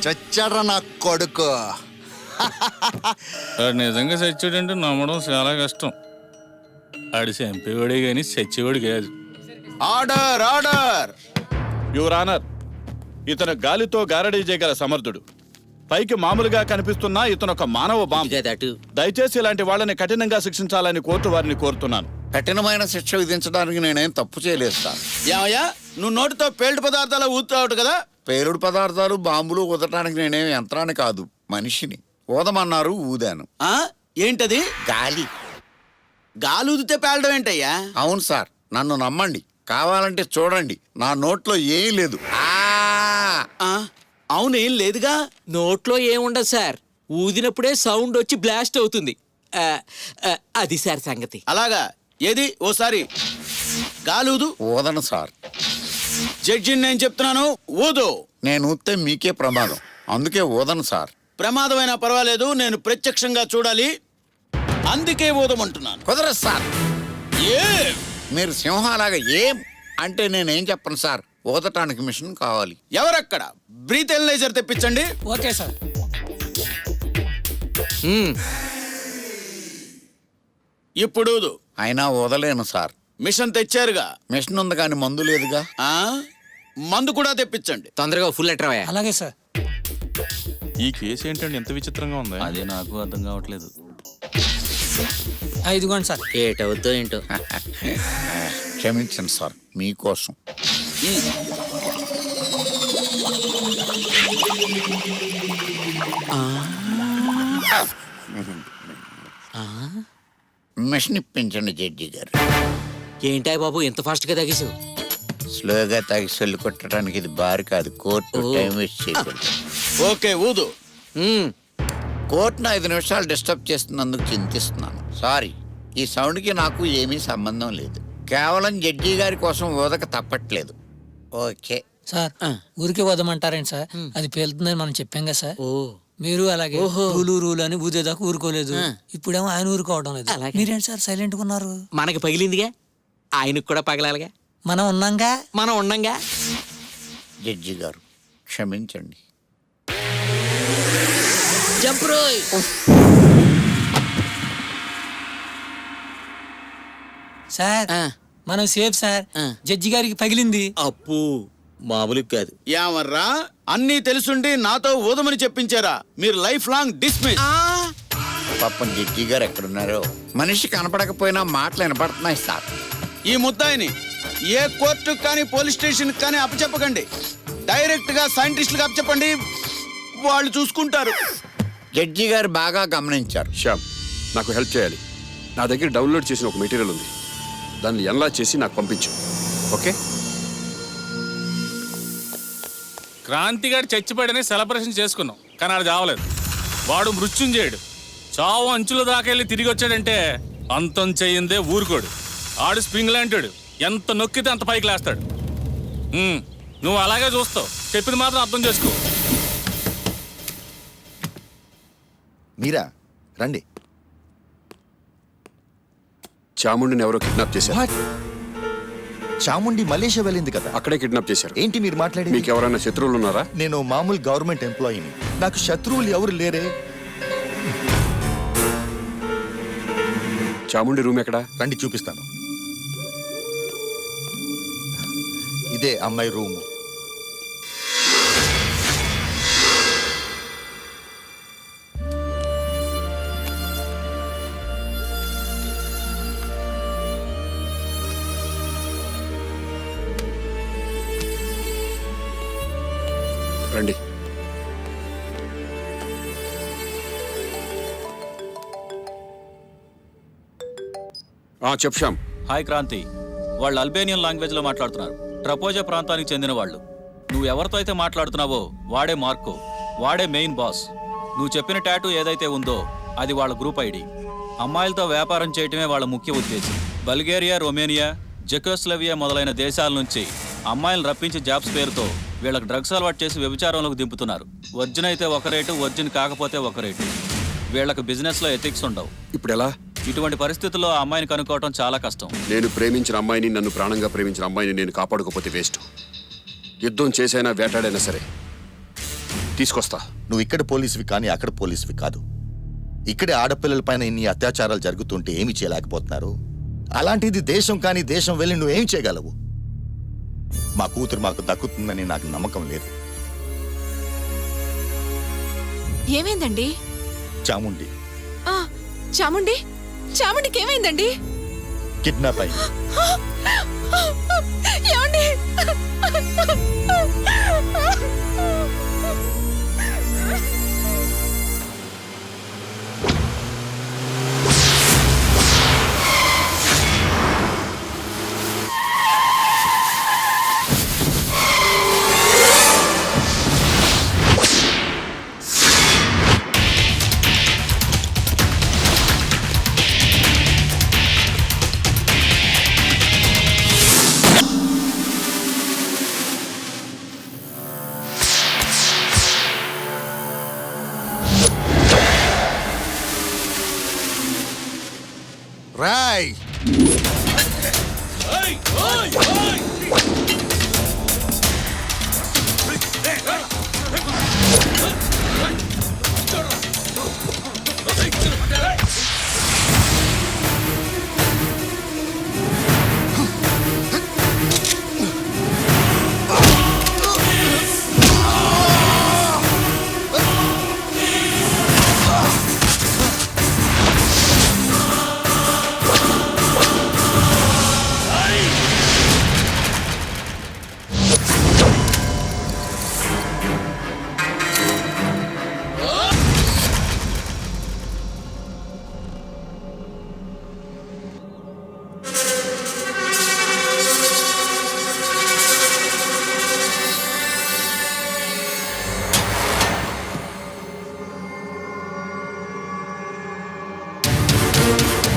చచ్చాడ్రా నా కొడుకు. నిజంగా చచ్చాడంటే నమ్మడం చాలా కష్టం. ఆడి చంపేవాడే కానీ చచ్చేవాడు కాదు. ఆర్డర్ ఆర్డర్ యువర్ ఆనర్, ఇతను గాలితో గారడీ చేయగల సమర్థుడు. పైకి మామూలుగా కనిపిస్తున్నా ఇతను ఒక మానవ బాంబు. దయచేసి ఇలాంటి వాళ్ళని కఠినంగా శిక్షించాలని కోర్టు వారిని కోరుతున్నాను. కఠినమైన శిక్ష విధించడానికి నేనేం తప్పు చేయలేదు సార్. ఏమయ్యా, నువ్వు నోటితో పేల్డ్ పదార్థాలు ఊతావుట కదా? పేలుడు పదార్థాలు బాంబులు ఊదటానికి నేనేం యంత్రాన్ని కాదు, మనిషిని. ఊదమన్నారు, ఊదాను. ఏంటది? గాలి. గాలి ఊదితే పేలడం ఏంటయ్యా? అవును సార్, నన్ను నమ్మండి, కావాలంటే చూడండి, నా నోట్లో ఏం లేదు. అవును, ఏం లేదుగా. నోట్లో ఏముండదు సార్, ఊదినప్పుడే సౌండ్ వచ్చి బ్లాస్ట్ అవుతుంది. అది సార్ సంగతి. అలాగా? ఏది ఓసారి గాలి ఊదు. ఊదను సార్. జడ్జిని నేను చెప్తున్నాను, ఊదు. నేను ఊస్తే మీకే ప్రమాదం, అందుకే ఊదను సార్. ప్రమాదమైనా పర్వాలేదు, నేను ప్రత్యక్షంగా చూడాలి, అందుకే ఊదమంటున్నాను. కుదరదు సార్. ఏ మీరు సింహాలాగా ఏం అంటే నేనేం చెప్పను సార్. ఊదటానికి మిషన్ కావాలి. ఎవరక్కడ? బ్రీత్ ఎనలైజర్ తెప్పించండి. Okay sir. ఇప్పుడు ఊదు. అయినా ఊదలేను సార్. మిషన్ తెచ్చారుగా? మిషన్ ఉంది కానీ మందు లేదుగా. మందు కూడా తెప్పించండి. తొందరగా ఫుల్ లెటర్. అలాగే సార్. ఈ కేసు ఏంటంటే ఎంత విచిత్రంగా ఉంది. అదే నాకు అర్థం కావట్లేదు. ఇదిగోండి సార్. ఏటవుద్దో ఏంటో. క్షమించండి సార్, మీకోసం. మిషన్ ఇప్పించండి జడ్జి గారు. ఏంటాయి బాబు ఇంత ఫాస్ట్ గా తగేసావు? స్లోగా తాగి సొల్లు కొట్టడానికి ఇది బార్ కాదు, కోర్టు. టైం వేస్ట్ చేయకూడదు. ఓకే, ఊదు. కోర్టును 5 నిమిషాలు డిస్టర్బ్ చేస్తున్నందుకు చింతిస్తున్నాను. సారీ. ఈ సౌండ్కి నాకు ఏమీ సంబంధం లేదు. కేవలం జడ్జి గారి కోసం ఊదక తప్పట్లేదు. ఓకే సార్, ఊరికే వదమంటారేంటి సార్? అది పేలుతుందని మనం చెప్పాం కదా సార్. మీరు అలాగే రూలు అని ఊదేదాకా ఊరుకోలేదు. ఇప్పుడేమో ఆయన ఊరుకోవడం లేదు. మీరేంటి సార్ సైలెంట్ గా ఉన్నారు? మనకి పగిలిందిగా, ఆయనకు కూడా పగలాలిగా. మనం ఉన్నాంగా. జడ్జి గారు క్షమించండి. సార్ మనం సేఫ్ సార్. జడ్జి గారికి పగిలింది. అప్పు మామూలు కాదు. ఏమర్రా, అన్నీ తెలుసుండి నాతో ఊదమని చెప్పించారా? మీరు లైఫ్ లాంగ్ డిస్మిస్. పాపం జడ్జి గారు ఎక్కడున్నారో. మనిషి కనపడకపోయినా మాటలు వినపడుతున్నాయి సార్. ఈ ముద్దాయిని ఏ కోర్టు కానీ పోలీస్ స్టేషన్ కానీ అప్పచెప్పకండి. డైరెక్ట్ గా సైంటిస్టులకు అప్పచెప్పండి, వాళ్ళు చూసుకుంటారు. జడ్జి గారు బాగా గమనించారు. శ్యామ్, నాకు హెల్ప్ చేయాలి. నా దగ్గర డౌన్లోడ్ చేసిన ఒక మెటీరియల్ ఉంది, దాన్ని ఎలా చేసి నాకు పంపించు. ఓకే? క్రాంతిగాడు చచ్చిపోయాడని సెలబ్రేషన్ చేసుకున్నాం, కానీ ఆడు చావలేదు. వాడు మృత్యుంజయుడు. చావు అంచుల దాకా వెళ్ళి తిరిగి వచ్చాడంటే అంతం చెయ్యిందే ఊరుకోడు. ఆడు స్ప్రింగ్ లాంటాడు, ఎంత నొక్కితే అంత పైకి లేస్తాడు. నువ్వు అలాగే చూస్తావు, చెప్పింది మాత్రం అర్థం చేసుకో. మీరా రండి. చాముండిని ఎవరో కిడ్నాప్ చేశారు. చాముండి మలేషియా వెళ్ళింది కదా, అక్కడే కిడ్నాప్ చేశారు. ఏంటి మీరు మాట్లాడి? మీకు ఎవరైనా శత్రువులు ఉన్నారా? నేను మామూలు గవర్నమెంట్ ఎంప్లాయీని, నాకు శత్రువులు ఎవరు లేరే. చాముండి రూమ్ ఎక్కడా? రండి చూపిస్తాను. ఇదే అమ్మాయి రూము. రండి. చెప్పు శ్యామ్. హాయ్ క్రాంతి, వాళ్ళు అల్బేనియన్ లాంగ్వేజ్ లో మాట్లాడుతున్నారు. ట్రపోజా ప్రాంతానికి చెందిన వాళ్ళు. నువ్వు ఎవరితో అయితే మాట్లాడుతున్నావో వాడే మార్కో, వాడే మెయిన్ బాస్. నువ్వు చెప్పిన టాటూ ఏదైతే ఉందో అది వాళ్ళ గ్రూప్ ఐడి. అమ్మాయిలతో వ్యాపారం చేయటమే వాళ్ళ ముఖ్య ఉద్దేశం. బల్గేరియా, రొమేనియా, జెకోస్లోవియా మొదలైన దేశాల నుంచి అమ్మాయిలను రప్పించి జాబ్స్ పేరుతో వీళ్ళకి డ్రగ్స్ అలవాటు చేసి వ్యభిచారంలోకి దింపుతున్నారు. వర్జిన్ అయితే ఒక రేటు, వర్జిన్ కాకపోతే ఒక రేటు. వీళ్ళకి బిజినెస్లో ఎథిక్స్ ఉండవు. ఇప్పుడు ఎలా? ఇటువంటి పరిస్థితుల్లో ఆ అమ్మాయిని కనుక్కోవటం చాలా కష్టం. నేను ప్రేమించిన అమ్మాయిని, నన్ను ప్రాణంగా ప్రేమించిన అమ్మాయిని నేను కాపాడుకోకపోతే వేస్ట్. యుద్ధం చేసైనా వేటాడైనా సరే తీసుకొస్తా. నువ్వు ఇక్కడ పోలీసువి కానీ అక్కడ పోలీసువి కాదు. ఇక్కడే ఆడపిల్లల పైన ఇన్ని అత్యాచారాలు జరుగుతుంటే ఏమి చేయలేకపోతున్నారు. అలాంటిది దేశం కానీ దేశం వెళ్ళి నువ్వేం చేయగలవు? మా కూతురు మాకు దక్కుతుందని నాకు నమ్మకం లేదు. ఏమైందండి? చాముండి ఆ, చాముండి చాముండికి ఏమైందండి? కిడ్నాప్ అయింది. ఏమండి? రాయ్